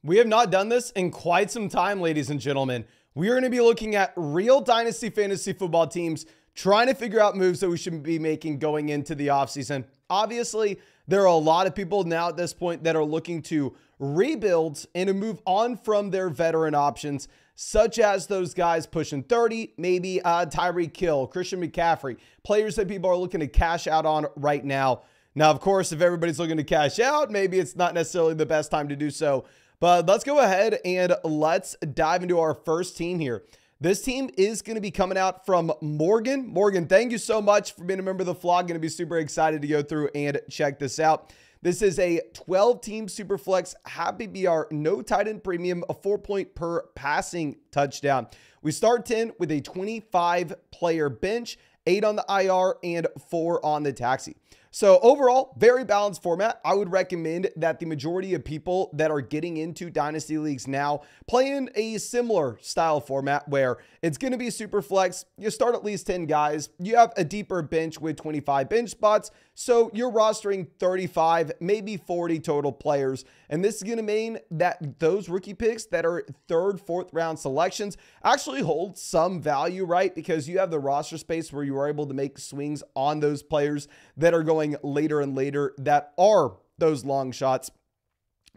We have not done this in quite some time, ladies and gentlemen. We are going to be looking at real Dynasty fantasy football teams, trying to figure out moves that we should be making going into the offseason. Obviously, there are a lot of people now at this point that are looking to rebuild and to move on from their veteran options, such as those guys pushing 30, maybe Tyreek Hill, Christian McCaffrey, players that people are looking to cash out on right now. Now, of course, if everybody's looking to cash out, maybe it's not necessarily the best time to do so. But let's go ahead and let's dive into our first team here. This team is going to be coming out from Morgan. Morgan, thank you so much for being a member of the vlog. Going to be super excited to go through and check this out. This is a 12-team Superflex Happy BR, no tight end premium, a 4-point per passing touchdown. We start 10 with a 25-player bench, 8 on the IR, and 4 on the taxi. So overall, very balanced format. I would recommend that the majority of people that are getting into Dynasty Leagues now play in a similar style format where it's going to be super flex. You start at least 10 guys. You have a deeper bench with 25 bench spots. So you're rostering 35, maybe 40 total players. And this is going to mean that those rookie picks that are 3rd, 4th round selections actually hold some value, right? Because you have the roster space where you are able to make swings on those players that are going later and later that are those long shots.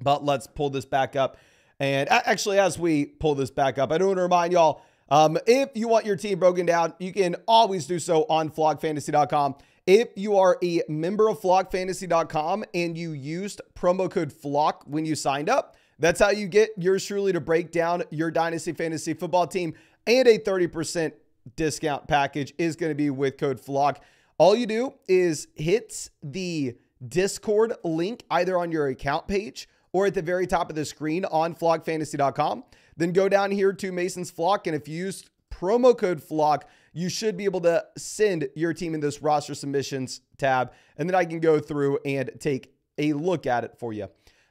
But let's pull this back up. And actually, as we pull this back up, I do want to remind y'all, if you want your team broken down, you can always do so on flogfantasy.com. If you are a member of flogfantasy.com and you used promo code FLOCK when you signed up, that's how you get yours truly to break down your Dynasty Fantasy Football team. And a 30% discount package is going to be with code FLOCK. All you do is hit the Discord link either on your account page or at the very top of the screen on flogfantasy.com. Then go down here to Mason's Flock, and if you use promo code FLOCK, you should be able to send your team in this roster submissions tab, and then I can go through and take a look at it for you.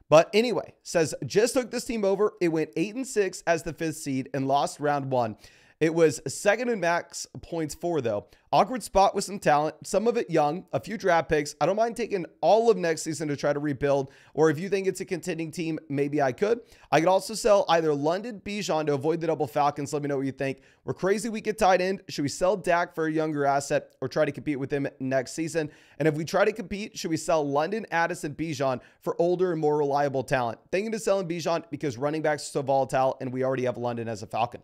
But anyway, says just took this team over. It went 8-6 as the 5th seed and lost round 1. It was 2nd in max points for, though. Awkward spot with some talent, some of it young, a few draft picks. I don't mind taking all of next season to try to rebuild, or if you think it's a contending team, maybe I could. I could also sell either London, Bijan to avoid the double Falcons. Let me know what you think. We're crazy weak at tight end. Should we sell Dak for a younger asset or try to compete with him next season? And if we try to compete, should we sell London, Addison, Bijan for older and more reliable talent? Thinking to selling Bijan because running backs are so volatile, and we already have London as a Falcon.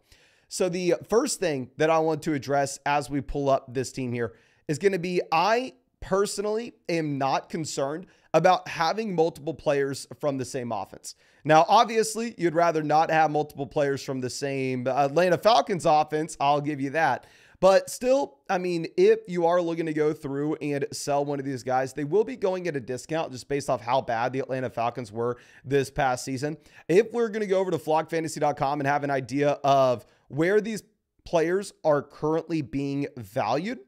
So the first thing that I want to address as we pull up this team here is going to be, I personally am not concerned about having multiple players from the same offense. Now, obviously, you'd rather not have multiple players from the same Atlanta Falcons offense. I'll give you that. But still, I mean, if you are looking to go through and sell one of these guys, they will be going at a discount just based off how bad the Atlanta Falcons were this past season. If we're going to go over to flogfantasy.com and have an idea of where these players are currently being valued,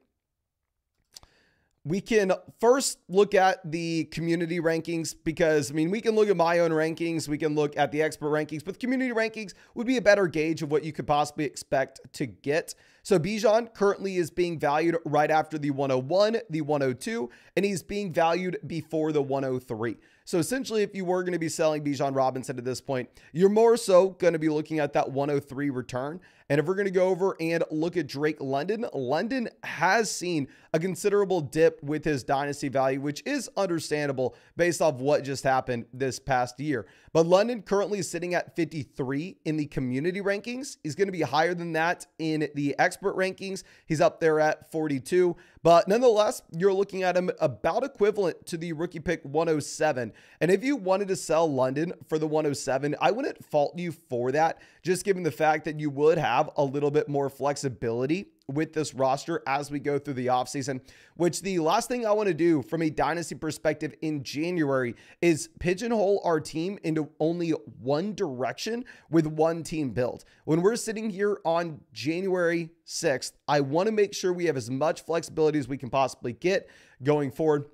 we can first look at the community rankings, because, I mean, we can look at my own rankings, we can look at the expert rankings, but community rankings would be a better gauge of what you could possibly expect to get. So Bijan currently is being valued right after the 101, the 102, and he's being valued before the 103. So essentially, if you were going to be selling Bijan Robinson at this point, you're more so going to be looking at that 103 return. And if we're going to go over and look at Drake London, London has seen a considerable dip with his dynasty value, which is understandable based off what just happened this past year. But London currently is sitting at 53 in the community rankings. He's going to be higher than that in the expert rankings. He's up there at 42. But nonetheless, you're looking at him about equivalent to the rookie pick 107. And if you wanted to sell London for the 107, I wouldn't fault you for that, just given the fact that you would have a little bit more flexibility with this roster as we go through the offseason, which the last thing I want to do from a dynasty perspective in January is pigeonhole our team into only one direction with one team build. When we're sitting here on January 6th, I want to make sure we have as much flexibility as we can possibly get going forward.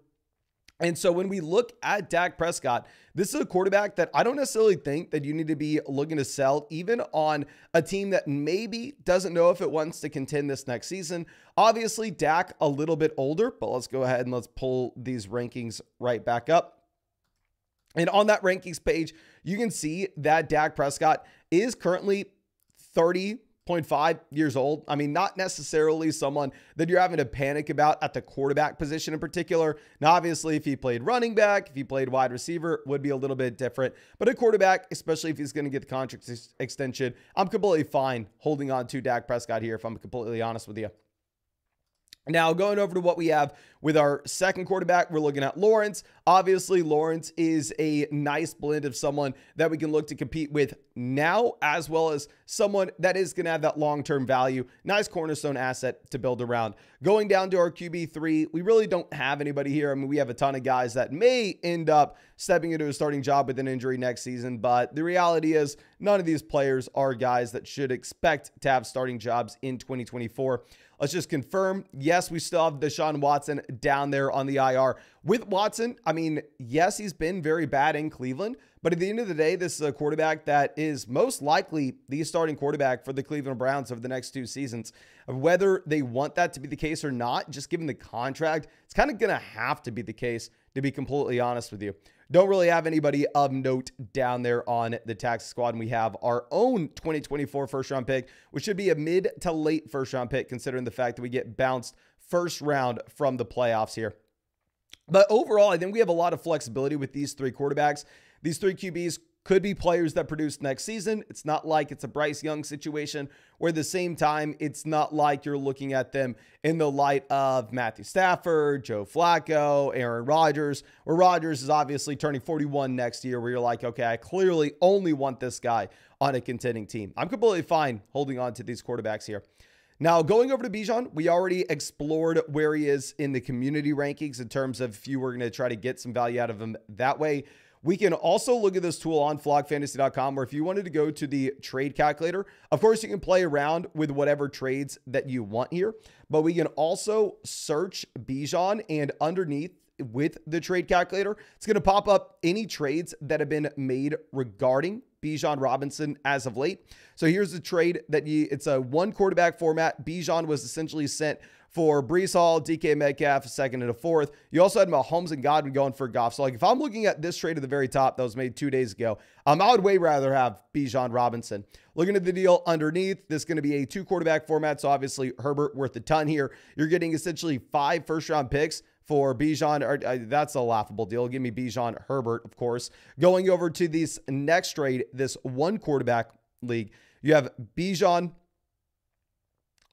And so when we look at Dak Prescott, this is a quarterback that I don't necessarily think that you need to be looking to sell, even on a team that maybe doesn't know if it wants to contend this next season. Obviously, Dak a little bit older, but let's go ahead and let's pull these rankings right back up. And on that rankings page, you can see that Dak Prescott is currently 30.5 years old. I mean, not necessarily someone that you're having to panic about at the quarterback position in particular. Now, obviously, if he played running back, if he played wide receiver, would be a little bit different. But a quarterback, especially if he's going to get the contract extension, I'm completely fine holding on to Dak Prescott here, if I'm completely honest with you. Now, going over to what we have with our second quarterback, we're looking at Lawrence. Obviously, Lawrence is a nice blend of someone that we can look to compete with now, as well as someone that is going to have that long-term value. Nice cornerstone asset to build around. Going down to our QB3, we really don't have anybody here. I mean, we have a ton of guys that may end up stepping into a starting job with an injury next season, but the reality is none of these players are guys that should expect to have starting jobs in 2024. Let's just confirm. Yes, we still have Deshaun Watson down there on the IR. With Watson, I mean, yes, he's been very bad in Cleveland, but at the end of the day, this is a quarterback that is most likely the starting quarterback for the Cleveland Browns over the next 2 seasons. Whether they want that to be the case or not, just given the contract, it's kind of going to have to be the case, to be completely honest with you. Don't really have anybody of note down there on the taxi squad. And we have our own 2024 first-round pick, which should be a mid to late first-round pick, considering the fact that we get bounced first round from the playoffs here. But overall, I think we have a lot of flexibility with these 3 quarterbacks. These 3 QBs could be players that produce next season. It's not like it's a Bryce Young situation, where at the same time, it's not like you're looking at them in the light of Matthew Stafford, Joe Flacco, Aaron Rodgers, where Rodgers is obviously turning 41 next year, where you're like, okay, I clearly only want this guy on a contending team. I'm completely fine holding on to these quarterbacks here. Now, going over to Bijan, we already explored where he is in the community rankings in terms of if you were going to try to get some value out of him that way. We can also look at this tool on flogfantasy.com, where if you wanted to go to the trade calculator, of course, you can play around with whatever trades that you want here, but we can also search Bijan, and underneath with the trade calculator, it's going to pop up any trades that have been made regarding Bijan Robinson as of late. So here's the trade that it's a 1 quarterback format. Bijan was essentially sent for Breece Hall, DK Metcalf, a 2nd and a 4th. You also had Mahomes and Godwin going for Goff. So like if I'm looking at this trade at the very top that was made 2 days ago, I would way rather have Bijan Robinson. Looking at the deal underneath, this is going to be a 2 quarterback format. So obviously Herbert worth a ton here. You're getting essentially 5 first-round picks for Bijan. That's a laughable deal. Give me Bijan Herbert, of course. Going over to this next trade, this 1 quarterback league, you have Bijan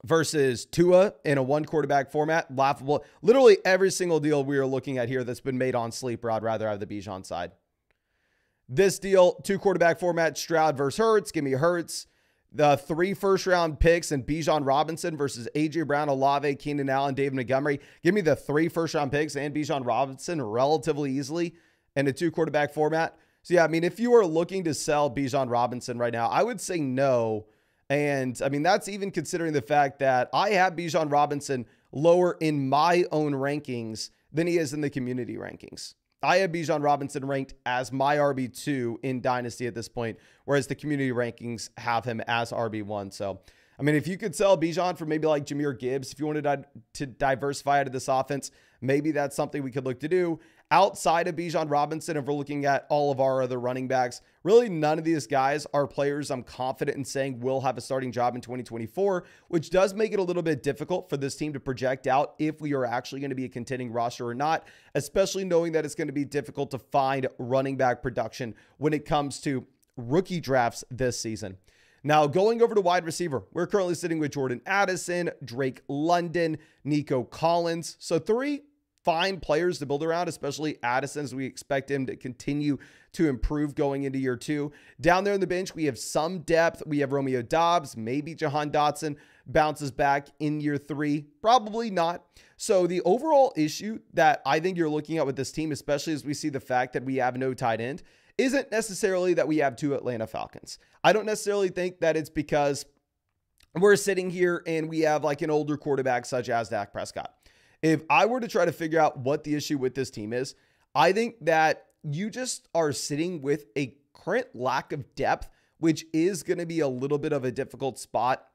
versus Tua in a 1 quarterback format. Laughable. Literally every single deal we are looking at here that's been made on Sleeper, I'd rather have the Bijan side. This deal, 2 quarterback format, Stroud versus Hurts. Give me Hurts. The 3 first-round picks and Bijan Robinson versus A.J. Brown, Olave, Keenan Allen, David Montgomery. Give me the 3 first-round picks and Bijan Robinson relatively easily in a 2 quarterback format. So, yeah, I mean, if you are looking to sell Bijan Robinson right now, I would say no. And, I mean, that's even considering the fact that I have Bijan Robinson lower in my own rankings than he is in the community rankings. I have Bijan Robinson ranked as my RB2 in Dynasty at this point, whereas the community rankings have him as RB1. So, I mean, if you could sell Bijan for maybe like Jahmyr Gibbs, if you wanted to diversify out of this offense, maybe that's something we could look to do. Outside of Bijan Robinson, if we're looking at all of our other running backs, really none of these guys are players I'm confident in saying will have a starting job in 2024, which does make it a little bit difficult for this team to project out if we are actually going to be a contending roster or not, especially knowing that it's going to be difficult to find running back production when it comes to rookie drafts this season. Now, going over to wide receiver, we're currently sitting with Jordan Addison, Drake London, Nico Collins. So 3 fine players to build around, especially Addison, as we expect him to continue to improve going into year 2. Down there on the bench, we have some depth. We have Romeo Doubs, maybe Jahan Dotson bounces back in year 3. Probably not. So the overall issue that I think you're looking at with this team, especially as we see the fact that we have no tight end, isn't necessarily that we have 2 Atlanta Falcons. I don't necessarily think that it's because we're sitting here and we have like an older quarterback such as Dak Prescott. If I were to try to figure out what the issue with this team is, I think that you just are sitting with a current lack of depth, which is going to be a little bit of a difficult spot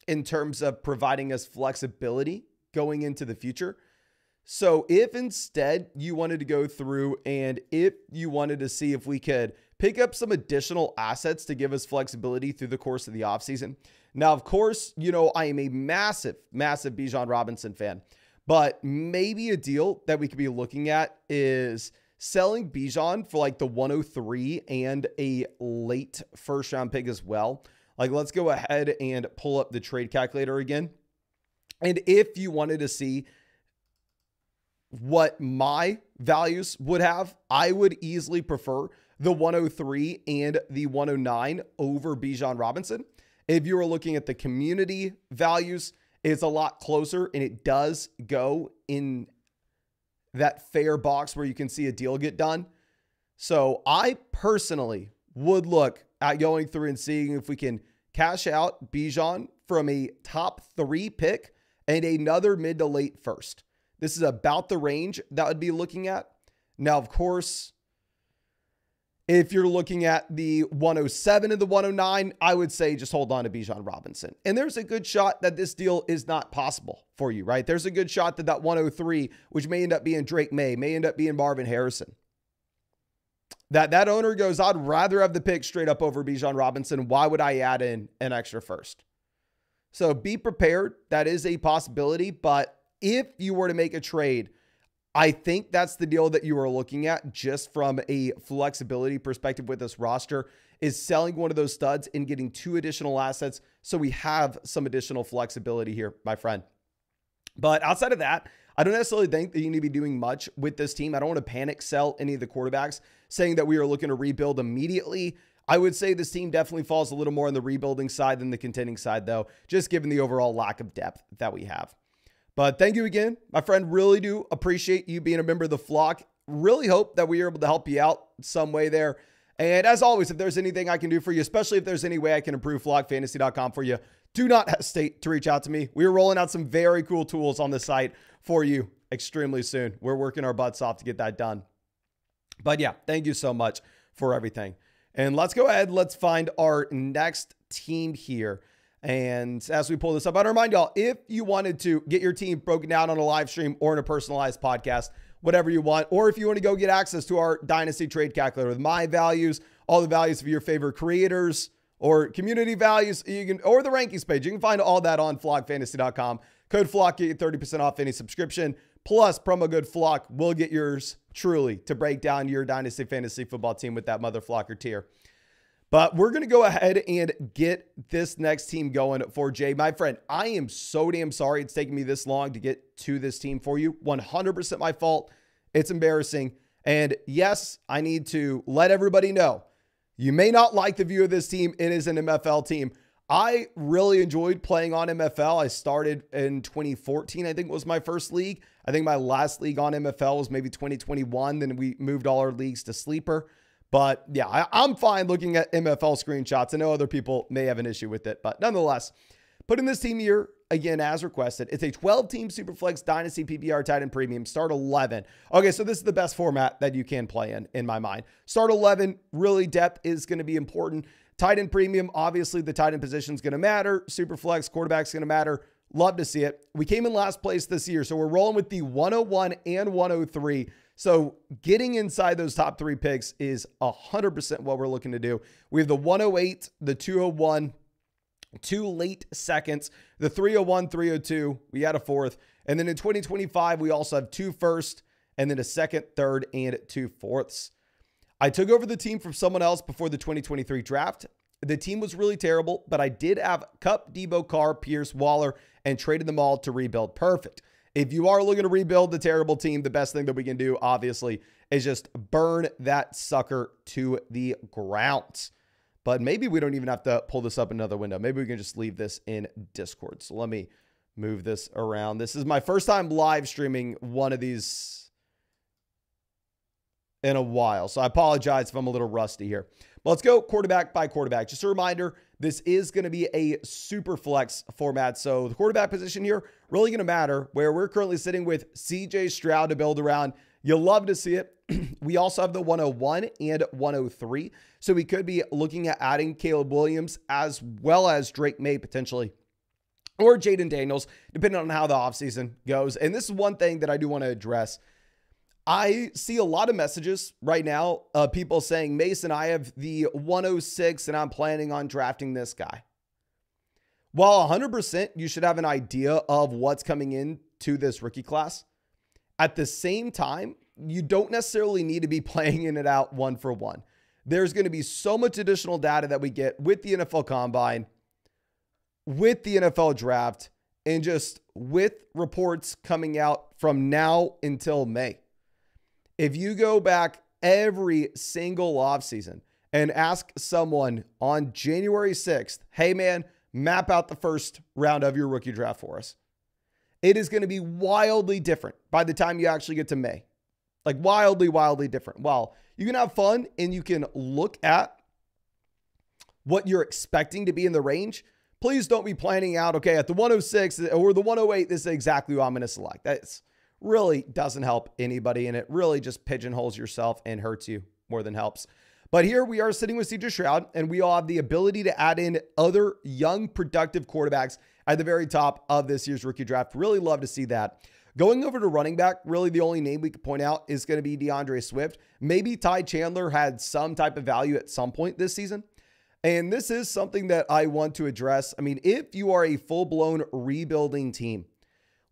in terms of providing us flexibility going into the future. So if instead you wanted to go through and if you wanted to see if we could pick up some additional assets to give us flexibility through the course of the offseason. Now, of course, you know, I am a massive Bijan Robinson fan, but maybe a deal that we could be looking at is selling Bijan for like the 103 and a late first round pick as well. Like, let's go ahead and pull up the trade calculator again. And if you wanted to see what my values would have, I would easily prefer the 103 and the 109 over Bijan Robinson. If you were looking at the community values, it's a lot closer, and it does go in that fair box where you can see a deal get done. So I personally would look at going through and seeing if we can cash out Bijan from a top 3 pick and another mid to late first. This is about the range that would be looking at. Now, of course, if you're looking at the 107 and the 109, I would say just hold on to Bijan Robinson. And there's a good shot that this deal is not possible for you, right? There's a good shot that that 103, which may end up being Drake May end up being Marvin Harrison. That owner goes, I'd rather have the pick straight up over Bijan Robinson. Why would I add in an extra first? So be prepared. That is a possibility. But if you were to make a trade, I think that's the deal that you are looking at just from a flexibility perspective with this roster, is selling one of those studs and getting 2 additional assets. So we have some additional flexibility here, my friend. But outside of that, I don't necessarily think that you need to be doing much with this team. I don't want to panic sell any of the quarterbacks saying that we are looking to rebuild immediately. I would say this team definitely falls a little more on the rebuilding side than the contending side, though, just given the overall lack of depth that we have. But thank you again, my friend. Really do appreciate you being a member of the flock. Really hope that we are able to help you out some way there. And as always, if there's anything I can do for you, especially if there's any way I can improve flockfantasy.com for you, do not hesitate to reach out to me. We are rolling out some very cool tools on the site for you extremely soon. We're working our butts off to get that done. But yeah, thank you so much for everything. And let's go ahead. Let's find our next team here. And as we pull this up, I'd remind y'all, if you wanted to get your team broken down on a live stream or in a personalized podcast, whatever you want, or if you want to go get access to our Dynasty trade calculator with my values, all the values of your favorite creators or community values, you can, or the rankings page, you can find all that on flockfantasy.com. Code FLOCK, get you 30% off any subscription. Plus, promo code FLOCK will get yours truly to break down your Dynasty Fantasy Football team with that Mother Flocker tier. But we're going to go ahead and get this next team going for Jay. My friend, I am so damn sorry it's taking me this long to get to this team for you. 100% my fault. It's embarrassing. And yes, I need to let everybody know, you may not like the view of this team. It is an MFL team. I really enjoyed playing on MFL. I started in 2014, I think was my first league. I think my last league on MFL was maybe 2021. Then we moved all our leagues to Sleeper. But yeah, I'm fine looking at MFL screenshots. I know other people may have an issue with it, but nonetheless, putting this team here, again, as requested, it's a 12-team Superflex Dynasty PPR tight end premium, start 11. Okay, so this is the best format that you can play in my mind. Start 11, really depth is going to be important. Tight end premium, obviously the tight end position is going to matter. Superflex, quarterback's going to matter. Love to see it. We came in last place this year, so we're rolling with the 101 and 103. So getting inside those top 3 picks is 100% what we're looking to do. We have the 108, the 201, 2 late seconds, the 301, 302. We had a 4th. And then in 2025, we also have 2 first, and then a 2nd, 3rd, and 2 4ths. I took over the team from someone else before the 2023 draft. The team was really terrible, but I did have Kupp, Debo, Carr, Pierce, Waller, and traded them all to rebuild. Perfect. If you are looking to rebuild the terrible team, the best thing that we can do, obviously, is just burn that sucker to the ground. But maybe we don't even have to pull this up another window. Maybe we can just leave this in Discord. So let me move this around. This is my first time live streaming one of these in a while. So I apologize if I'm a little rusty here. But let's go quarterback by quarterback. Just a reminder, this is going to be a super flex format. So the quarterback position here really going to matter, where we're currently sitting with CJ Stroud to build around. You'll love to see it. We also have the 101 and 103. So we could be looking at adding Caleb Williams as well as Drake May potentially, or Jaden Daniels, depending on how the offseason goes. And this is one thing that I do want to address. I see a lot of messages right now of people saying, Mason, I have the 106 and I'm planning on drafting this guy. While 100% you should have an idea of what's coming into this rookie class, at the same time, you don't necessarily need to be playing in it out one for one. There's going to be so much additional data that we get with the NFL Combine, with the NFL Draft, and just with reports coming out from now until May. If you go back every single offseason and ask someone on January 6th, hey man, map out the first round of your rookie draft for us, it is going to be wildly different by the time you actually get to May. Like wildly, wildly different. While you can have fun and you can look at what you're expecting to be in the range, please don't be planning out, okay, at the 106 or the 108, this is exactly who I'm going to select. That's really doesn't help anybody, and it really just pigeonholes yourself and hurts you more than helps. But here we are sitting with CJ Stroud, and we all have the ability to add in other young, productive quarterbacks at the very top of this year's rookie draft. Really love to see that. Going over to running back, really the only name we could point out is going to be DeAndre Swift. Maybe Ty Chandler had some type of value at some point this season. And this is something that I want to address. I mean, if you are a full-blown rebuilding team,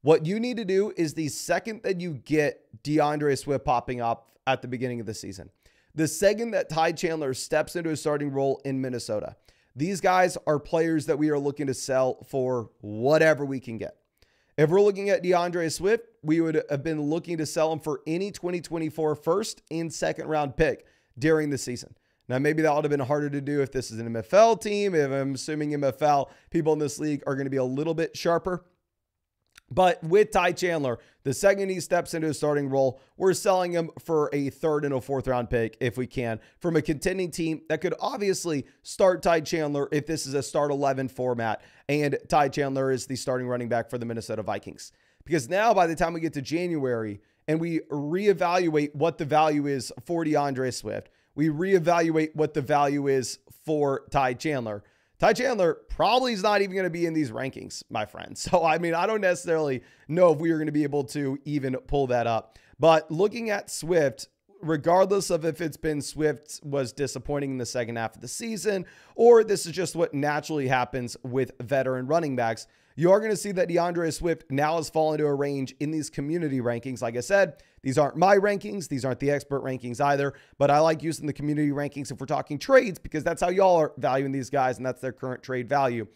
what you need to do is the second that you get DeAndre Swift popping up at the beginning of the season, the second that Ty Chandler steps into a starting role in Minnesota, these guys are players that we are looking to sell for whatever we can get. If we're looking at DeAndre Swift, we would have been looking to sell him for any 2024 first and second round pick during the season. Now, maybe that would have been harder to do if this is an MFL team. If I'm assuming MFL people in this league are going to be a little bit sharper. But with Ty Chandler, the second he steps into a starting role, we're selling him for a third and a fourth round pick if we can from a contending team that could obviously start Ty Chandler if this is a start 11 format and Ty Chandler is the starting running back for the Minnesota Vikings. Because now by the time we get to January and we reevaluate what the value is for DeAndre Swift, we reevaluate what the value is for Ty Chandler. Ty Chandler probably is not even going to be in these rankings, my friend. So, I mean, I don't necessarily know if we are going to be able to even pull that up. But looking at Swift, regardless of if it's been Swift was disappointing in the second half of the season, or this is just what naturally happens with veteran running backs, you are going to see that DeAndre Swift now has fallen to a range in these community rankings. Like I said, these aren't my rankings. These aren't the expert rankings either, but I like using the community rankings if we're talking trades because that's how y'all are valuing these guys and that's their current trade value.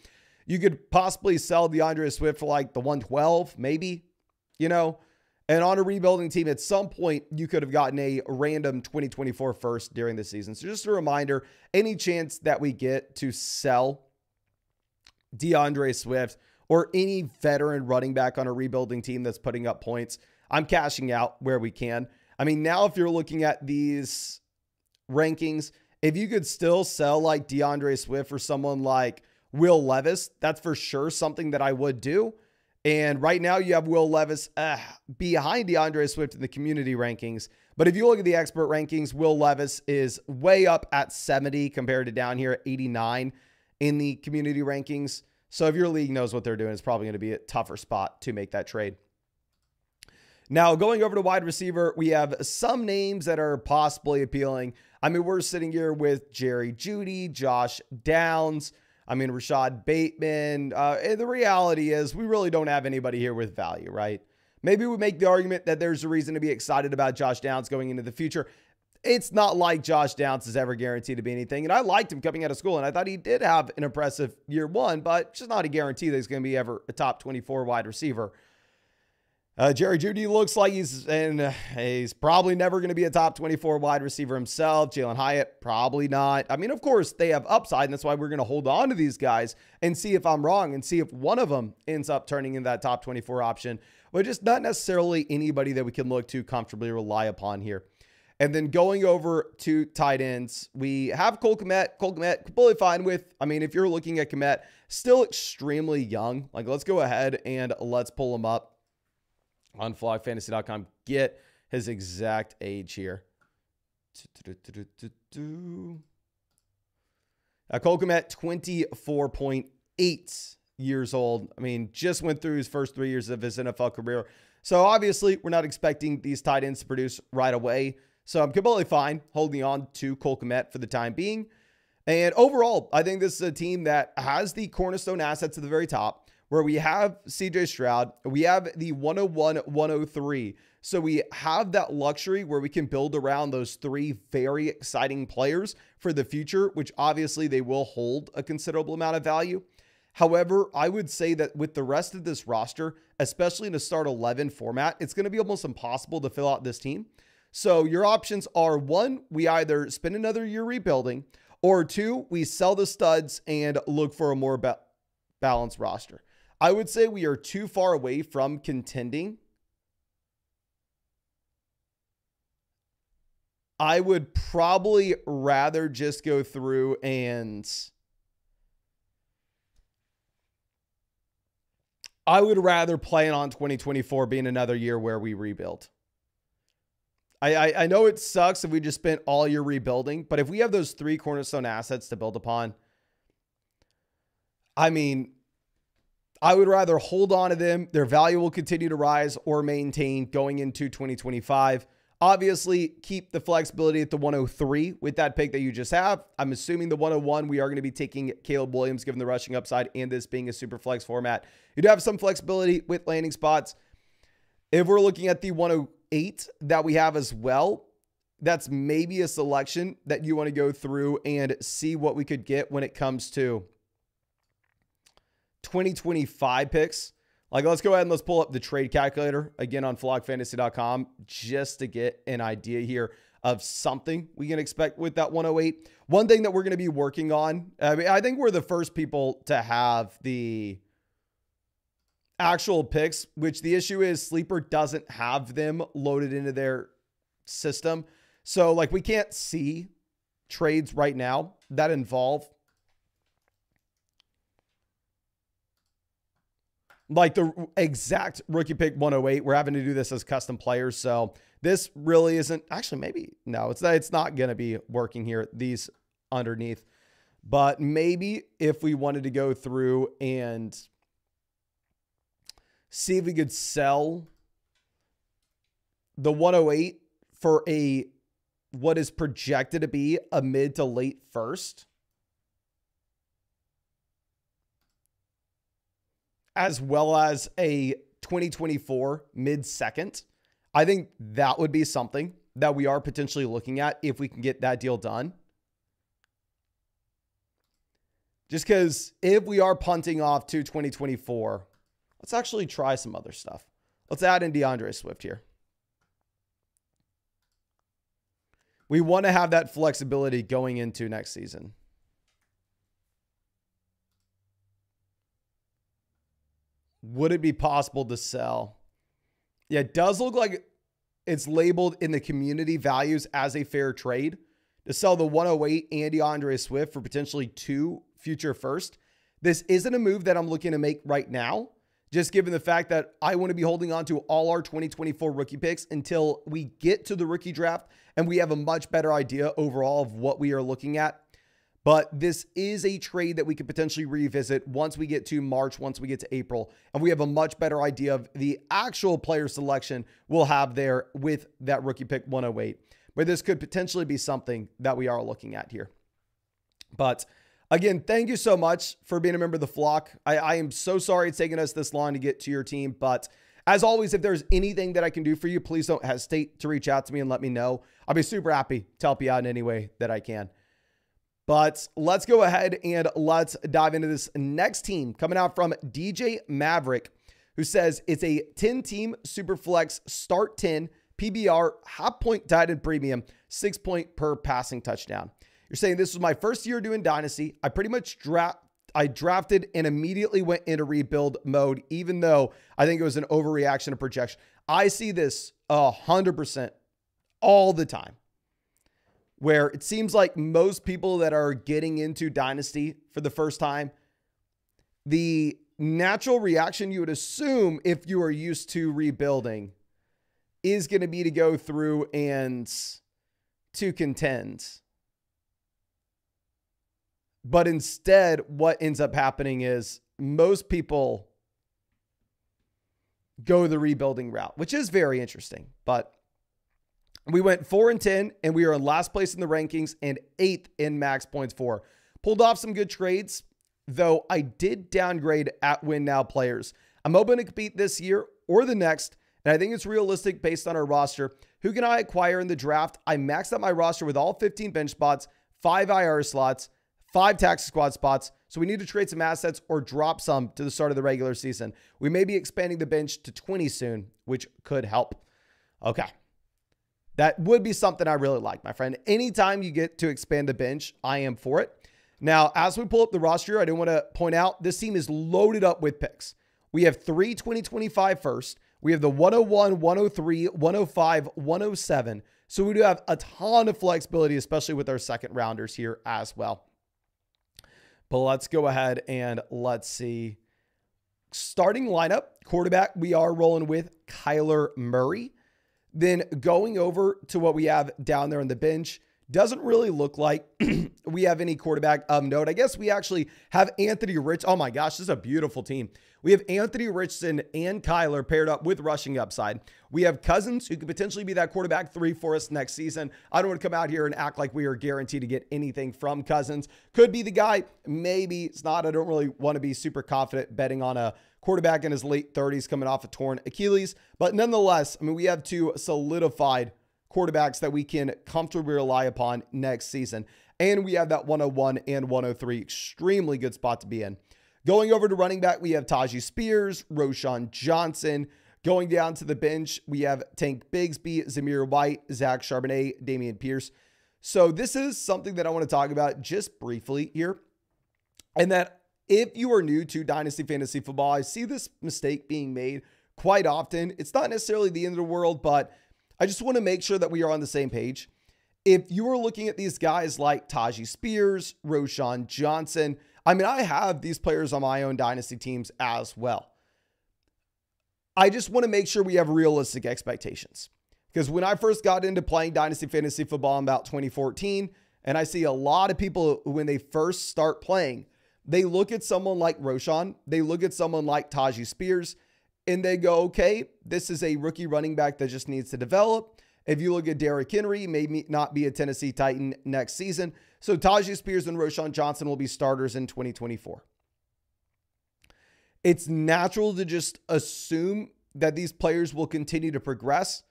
You could possibly sell DeAndre Swift for like the 112, maybe, and on a rebuilding team at some point, you could have gotten a random 2024 first during the season. So just a reminder, any chance that we get to sell DeAndre Swift or any veteran running back on a rebuilding team that's putting up points, I'm cashing out where we can. I mean, now if you're looking at these rankings, if you could still sell like DeAndre Swift for someone like Will Levis, that's for sure something that I would do. And right now you have Will Levis behind DeAndre Swift in the community rankings. But if you look at the expert rankings, Will Levis is way up at 70 compared to down here at 89 in the community rankings. So if your league knows what they're doing, it's probably going to be a tougher spot to make that trade. Now, going over to wide receiver, we have some names that are possibly appealing. I mean, we're sitting here with Jerry Jeudy, Josh Downs, Rashad Bateman. And the reality is we really don't have anybody here with value, right? Maybe we make the argument that there's a reason to be excited about Josh Downs going into the future. It's not like Josh Downs is ever guaranteed to be anything. And I liked him coming out of school, and I thought he did have an impressive year one, but it's just not a guarantee that he's going to be ever a top 24 wide receiver. Jerry Jeudy looks like he's probably never going to be a top 24 wide receiver himself. Jalen Hyatt, probably not. I mean, of course, they have upside, and that's why we're going to hold on to these guys and see if I'm wrong and see if one of them ends up turning in that top 24 option, but just not necessarily anybody that we can look to comfortably rely upon here. And then going over to tight ends, we have Cole Kmet. Cole Kmet, completely fine with. I mean, if you're looking at Kmet, still extremely young. Like, let's go ahead and let's pull him up on flogfantasy.com. Get his exact age here. Cole Kmet, 24.8 years old. I mean, just went through his first 3 years of his NFL career. So obviously, we're not expecting these tight ends to produce right away. So I'm completely fine holding on to Cole Kmet for the time being. And overall, I think this is a team that has the cornerstone assets at the very top, where we have CJ Stroud, we have the 101, 103. So we have that luxury where we can build around those three very exciting players for the future, which obviously they will hold a considerable amount of value. However, I would say that with the rest of this roster, especially in a start 11 format, it's going to be almost impossible to fill out this team. So your options are, one, we either spend another year rebuilding, or two, we sell the studs and look for a more balanced roster. I would say we are too far away from contending. I would probably rather just go through and I would rather plan on 2024 being another year where we rebuild. I know it sucks if we just spent all year rebuilding, but if we have those three cornerstone assets to build upon, I mean, I would rather hold on to them. Their value will continue to rise or maintain going into 2025. Obviously, keep the flexibility at the 103 with that pick that you just have. I'm assuming the 101, we are going to be taking Caleb Williams, given the rushing upside and this being a super flex format. You do have some flexibility with landing spots. If we're looking at the 108 that we have as well, that's maybe a selection that you want to go through and see what we could get when it comes to 2025 picks. Like, let's go ahead and let's pull up the trade calculator again on flockfantasy.com just to get an idea here of something we can expect with that 108. One thing that we're going to be working on, I think we're the first people to have the actual picks, which the issue is Sleeper doesn't have them loaded into their system. So like we can't see trades right now that involve like the exact rookie pick 108. We're having to do this as custom players. So this really isn't actually, maybe no, it's not going to be working here. These underneath, but maybe if we wanted to go through and see if we could sell the 108 for what is projected to be a mid to late first, as well as a 2024 mid second. I think that would be something that we are potentially looking at if we can get that deal done. Just because if we are punting off to 2024, let's actually try some other stuff. Let's add in DeAndre Swift here. We want to have that flexibility going into next season. Would it be possible to sell? Yeah, it does look like it's labeled in the community values as a fair trade to sell the 108 and DeAndre Swift for potentially 2 future first. This isn't a move that I'm looking to make right now, just given the fact that I want to be holding on to all our 2024 rookie picks until we get to the rookie draft and we have a much better idea overall of what we are looking at. But this is a trade that we could potentially revisit once we get to March, once we get to April, and we have a much better idea of the actual player selection we'll have there with that rookie pick 108. But this could potentially be something that we are looking at here. But again, thank you so much for being a member of the flock. I am so sorry it's taken us this long to get to your team. But as always, if there's anything that I can do for you, please don't hesitate to reach out to me and let me know. I'll be super happy to help you out in any way that I can. But let's go ahead and let's dive into this next team coming out from DJ Maverick, who says it's a 10-team Superflex start 10 PBR half point tight end premium, 6 point per passing touchdown. You're saying this was my first year doing Dynasty. I pretty much drafted and immediately went into rebuild mode, even though I think it was an overreaction to projection. I see this 100% all the time, where it seems like most people that are getting into Dynasty for the first time, the natural reaction you would assume if you are used to rebuilding is going to be to go through and to contend. But instead, what ends up happening is most people go the rebuilding route, which is very interesting. But we went 4-10, and we are in last place in the rankings and 8th in max points for. Pulled off some good trades, though I did downgrade at win now players. I'm hoping to compete this year or the next, and I think it's realistic based on our roster. Who can I acquire in the draft? I maxed out my roster with all 15 bench spots, 5 IR slots, 5 taxi squad spots. So we need to trade some assets or drop some to the start of the regular season. We may be expanding the bench to 20 soon, which could help. Okay. That would be something I really like, my friend. Anytime you get to expand the bench, I am for it. Now, as we pull up the roster, I do want to point out this team is loaded up with picks. We have 3 2025 first. We have the 101, 103, 105, 107. So we do have a ton of flexibility, especially with our second rounders here as well. But let's go ahead and let's see. Starting lineup, quarterback, we are rolling with Kyler Murray. Then going over to what we have down there on the bench, doesn't really look like we have any quarterback of note. I guess we actually have Anthony Rich. Oh my gosh, this is a beautiful team. We have Anthony Richardson and Kyler paired up with rushing upside. We have Cousins, who could potentially be that quarterback 3 for us next season. I don't want to come out here and act like we are guaranteed to get anything from Cousins. Could be the guy. Maybe it's not. I don't really want to be super confident betting on a quarterback in his late 30s coming off a torn Achilles. But nonetheless, I mean, we have 2 solidified quarterbacks that we can comfortably rely upon next season. And we have that 101 and 103, extremely good spot to be in. Going over to running back, we have Tajee Spears, Roschon Johnson. Going down to the bench, we have Tank Bigsby, Zamir White, Zach Charbonnet, Damian Pierce. So this is something that I want to talk about just briefly here. And that if you are new to Dynasty Fantasy Football, I see this mistake being made quite often. It's not necessarily the end of the world, but I just want to make sure that we are on the same page. If you are looking at these guys like Tajee Spears, Roschon Johnson, I mean, I have these players on my own Dynasty teams as well. I just want to make sure we have realistic expectations. Because when I first got into playing Dynasty Fantasy Football in about 2014, and I see a lot of people when they first start playing, they look at someone like Roschon, they look at someone like Tajee Spears, and they go, okay, this is a rookie running back that just needs to develop. If you look at Derrick Henry, maybe not be a Tennessee Titan next season. So Tajee Spears and Roschon Johnson will be starters in 2024. It's natural to just assume that these players will continue to progress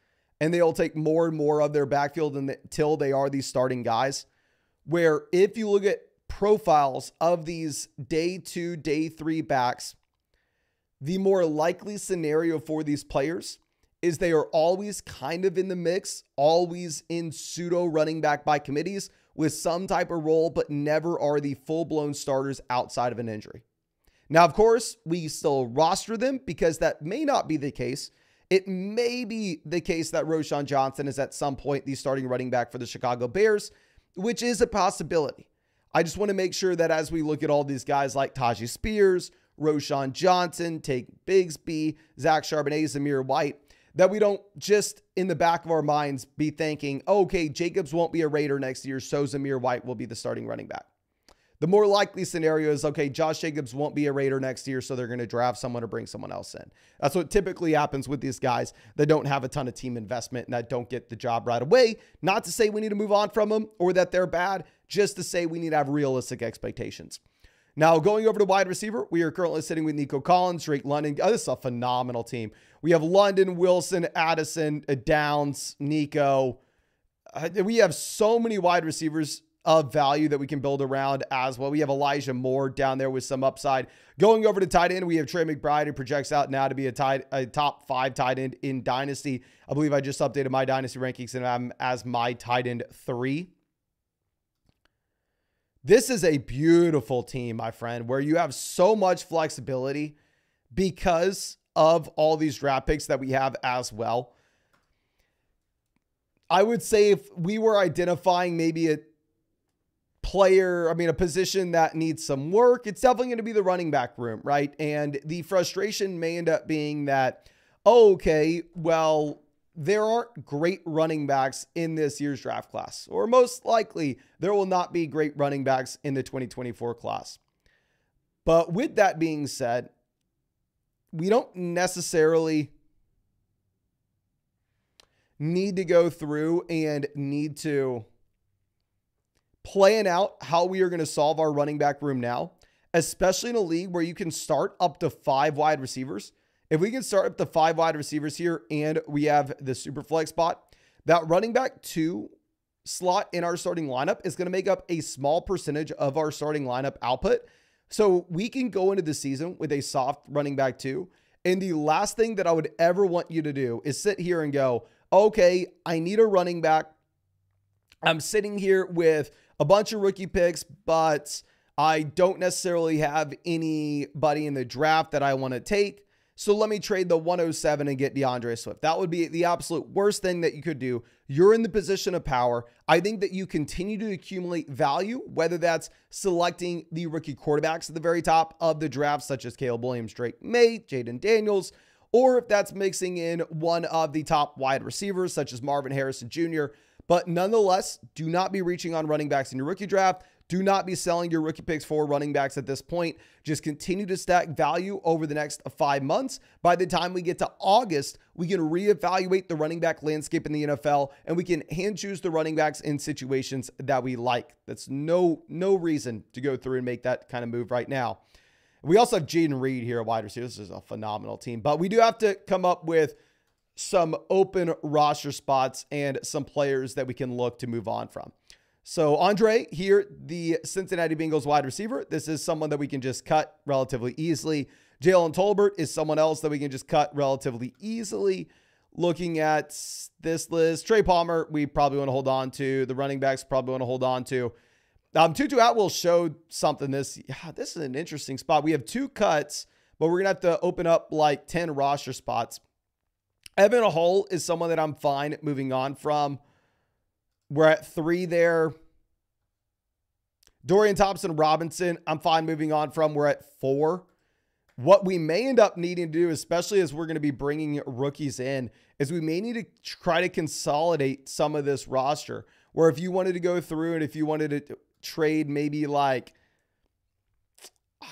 and they'll take more and more of their backfield until they are these starting guys. Where if you look at profiles of these day 2, day 3 backs, the more likely scenario for these players is they are always kind of in the mix, always in pseudo running back by committees with some type of role, but never are the full-blown starters outside of an injury. Now, of course, we still roster them because that may not be the case. It may be the case that Roschon Johnson is at some point the starting running back for the Chicago Bears, which is a possibility. I just want to make sure that as we look at all these guys like Tajee Spears, Roschon Johnson, Tank Bigsby, Zach Charbonnet, Zamir White, that we don't just in the back of our minds be thinking, okay, Jacobs won't be a Raider next year, so Zamir White will be the starting running back. The more likely scenario is, okay, Josh Jacobs won't be a Raider next year, so they're going to draft someone or bring someone else in. That's what typically happens with these guys that don't have a ton of team investment and that don't get the job right away. Not to say we need to move on from them or that they're bad, just to say we need to have realistic expectations. Now, going over to wide receiver, we are currently sitting with Nico Collins, Drake London. Oh, this is a phenomenal team. We have London, Wilson, Addison, Downs, Nico. We have so many wide receivers of value that we can build around as well. We have Elijah Moore down there with some upside. Going over to tight end, we have Trey McBride, who projects out now to be a top 5 tight end in Dynasty. I believe I just updated my Dynasty rankings and I'm as my tight end 3. This is a beautiful team, my friend, where you have so much flexibility because of all these draft picks that we have as well. I would say if we were identifying maybe a position that needs some work, it's definitely going to be the running back room, right? And the frustration may end up being that, oh, okay, well, there aren't great running backs in this year's draft class, or most likely there will not be great running backs in the 2024 class. But with that being said, we don't necessarily need to go through and need to plan out how we are going to solve our running back room now, especially in a league where you can start up to 5 wide receivers. If we can start up to 5 wide receivers here and we have the super flex spot, that running back 2 slot in our starting lineup is going to make up a small percentage of our starting lineup output. So we can go into the season with a soft running back 2. And the last thing that I would ever want you to do is sit here and go, okay, I need a running back. I'm sitting here with a bunch of rookie picks, but I don't necessarily have anybody in the draft that I want to take. So let me trade the 107 and get DeAndre Swift. That would be the absolute worst thing that you could do. You're in the position of power. I think that you continue to accumulate value, whether that's selecting the rookie quarterbacks at the very top of the draft, such as Caleb Williams, Drake May, Jaden Daniels, or if that's mixing in one of the top wide receivers, such as Marvin Harrison Jr. But nonetheless, do not be reaching on running backs in your rookie draft. Do not be selling your rookie picks for running backs at this point. Just continue to stack value over the next 5 months. By the time we get to August, we can reevaluate the running back landscape in the NFL, and we can hand choose the running backs in situations that we like. That's no reason to go through and make that kind of move right now. We also have Jaden Reed here, a wide receiver. This is a phenomenal team, but we do have to come up with some open roster spots and some players that we can look to move on from. So Andre here, the Cincinnati Bengals wide receiver. This is someone that we can just cut relatively easily. Jalen Tolbert is someone else that we can just cut relatively easily. Looking at this list, Trey Palmer, we probably want to hold on to. The running backs probably want to hold on to. Tutu Atwell showed something. This is an interesting spot. We have 2 cuts, but we're going to have to open up like 10 roster spots. Evan Hull is someone that I'm fine moving on from. We're at 3 there. Dorian Thompson-Robinson, I'm fine moving on from. We're at 4. What we may end up needing to do, especially as we're going to be bringing rookies in, is we may need to try to consolidate some of this roster. Where if you wanted to go through and if you wanted to trade maybe like,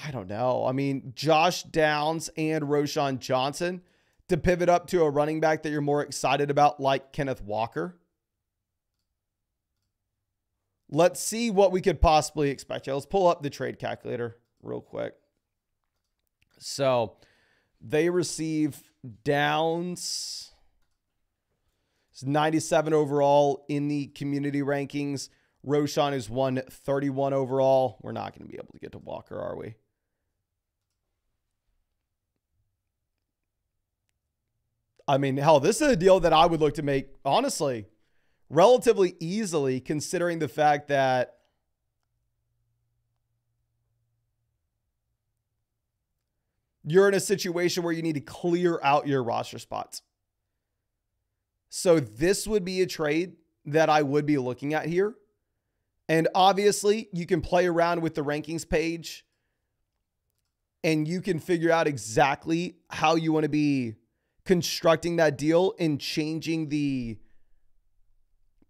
I don't know, I mean, Josh Downs and Roschon Johnson to pivot up to a running back that you're more excited about, like Kenneth Walker. Let's see what we could possibly expect. Let's pull up the trade calculator real quick. So they receive Downs. It's 97 overall in the community rankings. Roschon is 131 overall. We're not going to be able to get to Walker, are we? I mean, hell, this is a deal that I would look to make, honestly, relatively easily, considering the fact that you're in a situation where you need to clear out your roster spots. So this would be a trade that I would be looking at here. And obviously, you can play around with the rankings page and you can figure out exactly how you want to be constructing that deal and changing the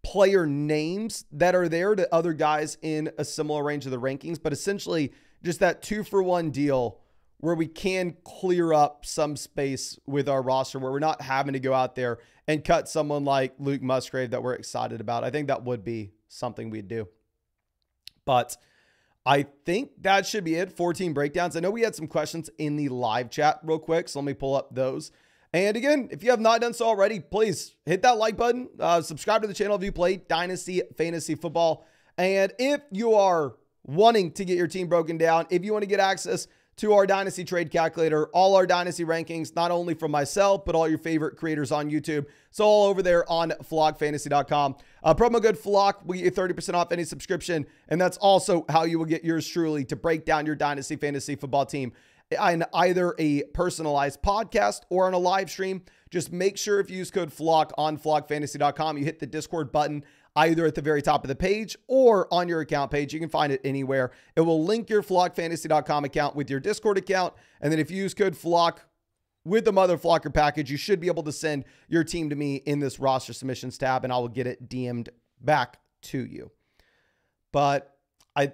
player names that are there to other guys in a similar range of the rankings. But essentially, just that 2-for-1 deal where we can clear up some space with our roster, where we're not having to go out there and cut someone like Luke Musgrave that we're excited about. I think that would be something we'd do. But I think that should be it. 14 breakdowns. I know we had some questions in the live chat real quick, so let me pull up those. And again, if you have not done so already, please hit that like button. Subscribe to the channel if you play Dynasty Fantasy Football. And if you are wanting to get your team broken down, if you want to get access to our Dynasty Trade Calculator, all our Dynasty rankings, not only from myself, but all your favorite creators on YouTube. So all over there on flockfantasy.com. Promo code FLOCK will get you 30% off any subscription. And that's also how you will get yours truly to break down your Dynasty Fantasy Football team in either a personalized podcast or on a live stream. Just make sure if you use code FLOCK on flockfantasy.com, you hit the Discord button either at the very top of the page or on your account page. You can find it anywhere. It will link your flockfantasy.com account with your Discord account. And then if you use code FLOCK with the Mother Flocker package, you should be able to send your team to me in this roster submissions tab, and I will get it DM'd back to you. But I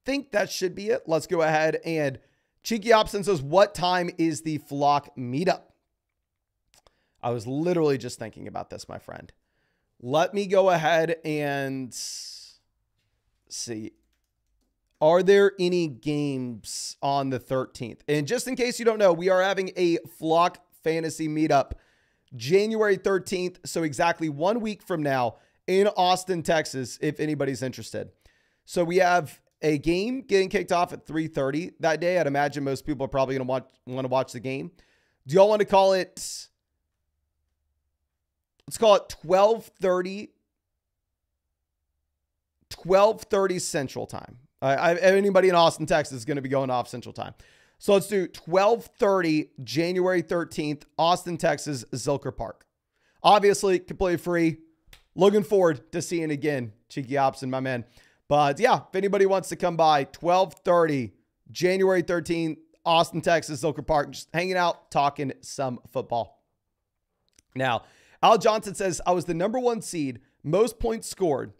think that should be it. Let's go ahead and Cheeky Opson says, what time is the Flock meetup? I was literally just thinking about this, my friend. Let me go ahead and see. Are there any games on the 13th? And just in case you don't know, we are having a Flock Fantasy Meetup January 13th. So exactly 1 week from now in Austin, Texas, if anybody's interested. So we have a game getting kicked off at 3:30 that day. I'd imagine most people are probably going to want to watch the game. Do y'all want to call it? Let's call it 12:30 Central Time. Anybody in Austin, Texas is going to be going off Central Time. So let's do 12:30 January 13th, Austin, Texas, Zilker Park. Obviously, completely free. Looking forward to seeing again, Cheeky Ops and my man. But yeah, if anybody wants to come by, 12:30 January 13th, Austin, Texas, Zilker Park, just hanging out, talking some football. Now, Al Johnson says, I was the #1 seed, most points scored,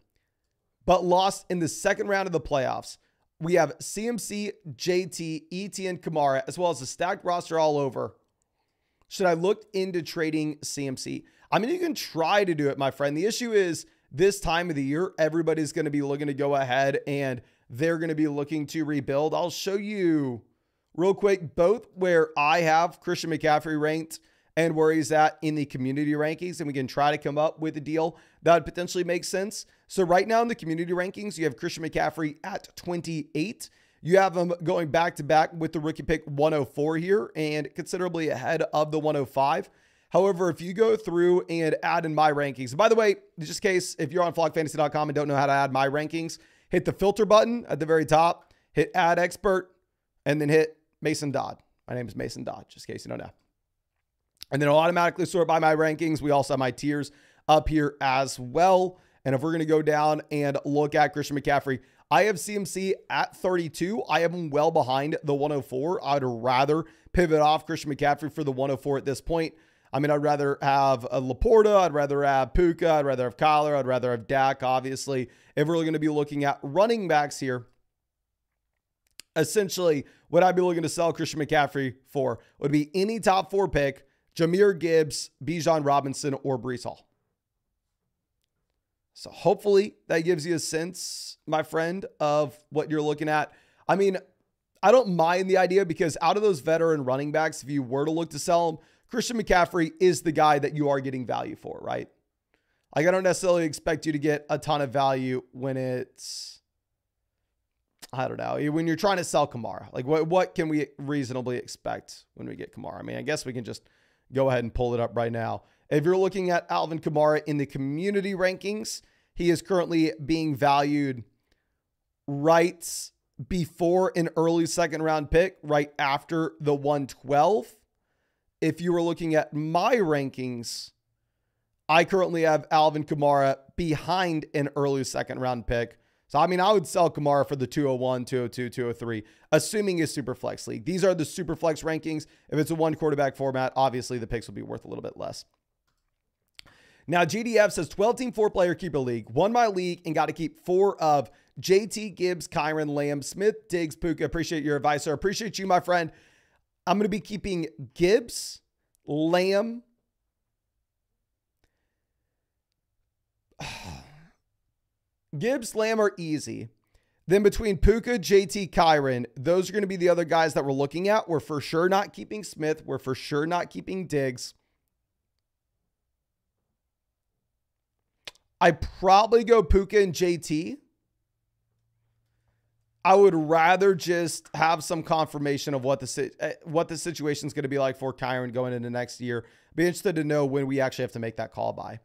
but lost in the second round of the playoffs. We have CMC, JT, ETN, Kamara, as well as a stacked roster all over. Should I look into trading CMC? I mean, you can try to do it, my friend. The issue is this time of the year, everybody's going to be looking to go ahead and they're going to be looking to rebuild. I'll show you real quick both where I have Christian McCaffrey ranked and where he's at in the community rankings, and we can try to come up with a deal that would potentially make sense. So right now in the community rankings, you have Christian McCaffrey at 28. You have him going back-to-back with the rookie pick 104 here and considerably ahead of the 105. However, if you go through and add in my rankings, and by the way, just in case if you're on flockfantasy.com and don't know how to add my rankings, hit the filter button at the very top, hit add expert, and then hit Mason Dodd. My name is Mason Dodd, just in case you don't know. And then it'll automatically sort by my rankings. We also have my tiers up here as well. And if we're going to go down and look at Christian McCaffrey, I have CMC at 32. I have him well behind the 104. I'd rather pivot off Christian McCaffrey for the 104 at this point. I mean, I'd rather have a Laporta. I'd rather have Puka. I'd rather have Kyler. I'd rather have Dak, obviously. If we're going to be looking at running backs here, essentially what I'd be looking to sell Christian McCaffrey for would be any top 4 pick, Jahmyr Gibbs, Bijan Robinson, or Breece Hall. So hopefully that gives you a sense, my friend, of what you're looking at. I mean, I don't mind the idea because out of those veteran running backs, if you were to look to sell them, Christian McCaffrey is the guy that you are getting value for, right? Like, I don't necessarily expect you to get a ton of value when it's, I don't know, when you're trying to sell Kamara. Like, what can we reasonably expect when we get Kamara? I mean, I guess we can just go ahead and pull it up right now. If you're looking at Alvin Kamara in the community rankings, he is currently being valued right before an early second round pick, right after the 112. If you were looking at my rankings, I currently have Alvin Kamara behind an early second round pick. So, I mean, I would sell Kamara for the 201, 202, 203, assuming it's super flex league. These are the super flex rankings. If it's a 1 quarterback format, obviously the picks will be worth a little bit less. Now, GDF says 12-team 4-player keeper league. Won my league and got to keep 4 of JT, Gibbs, Kyron, Lamb, Smith, Diggs, Puka. Appreciate your advice, sir. Appreciate you, my friend. I'm going to be keeping Gibbs, Lamb, Gibbs, Lamb are easy. Then between Puka, JT, Kyron, those are going to be the other guys that we're looking at. We're for sure not keeping Smith. We're for sure not keeping Diggs. I'd probably go Puka and JT. I would rather just have some confirmation of what the situation is going to be like for Kyron going into next year. Be interested to know when we actually have to make that call by.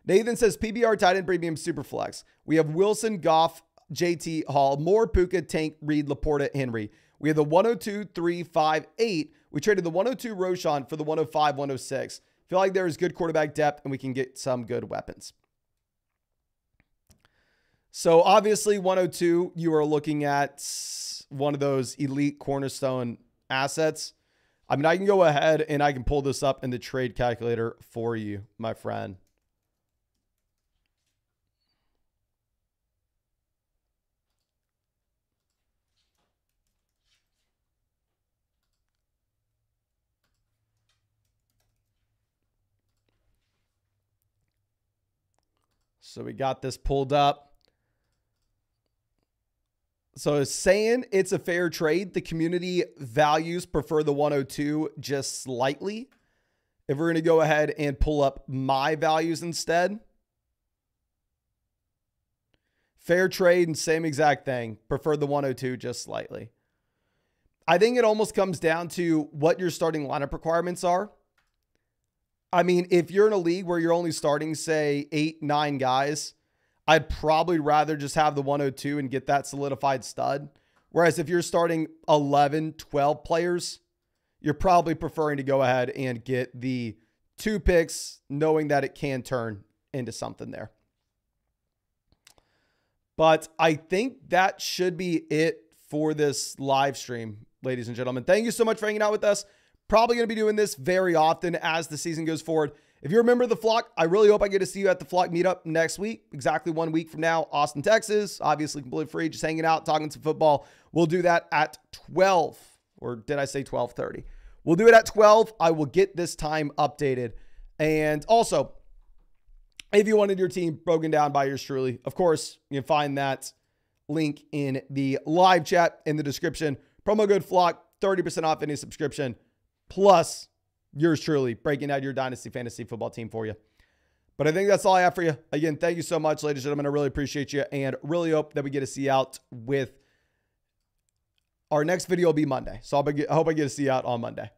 Nathan says PBR tight end premium super flex. We have Wilson, Goff, JT, Hall, Moore, Puka, Tank, Reed, Laporta, Henry. We have the 102, 3, 5, 8. We traded the 102 Roshan for the 105, 106. Feel like there is good quarterback depth and we can get some good weapons. So obviously 102, you are looking at one of those elite cornerstone assets. I mean, I can go ahead and I can pull this up in the trade calculator for you, my friend. So we got this pulled up. So it's saying it's a fair trade. The community values prefer the 102 just slightly. If we're going to go ahead and pull up my values instead. Fair trade and same exact thing. Prefer the 102 just slightly. I think it almost comes down to what your starting lineup requirements are. I mean, if you're in a league where you're only starting, say, 8, 9 guys, I'd probably rather just have the 102 and get that solidified stud. Whereas if you're starting 11, 12 players, you're probably preferring to go ahead and get the 2 picks, knowing that it can turn into something there. But I think that should be it for this live stream, ladies and gentlemen. Thank you so much for hanging out with us. Probably going to be doing this very often as the season goes forward. If you're a member of the flock, I really hope I get to see you at the flock meetup next week, exactly 1 week from now, Austin, Texas. Obviously completely free, just hanging out, talking some football. We'll do that at 12, or did I say 12:30? We'll do it at 12. I will get this time updated. And also, if you wanted your team broken down by yours truly, of course, you can find that link in the live chat in the description. Promo code FLOCK, 30% off any subscription, plus yours truly breaking out your Dynasty Fantasy Football team for you. But I think that's all I have for you. Again, thank you so much, ladies and gentlemen. I really appreciate you and really hope that we get to see you out with our next video will be Monday. So I hope I get to see you out on Monday.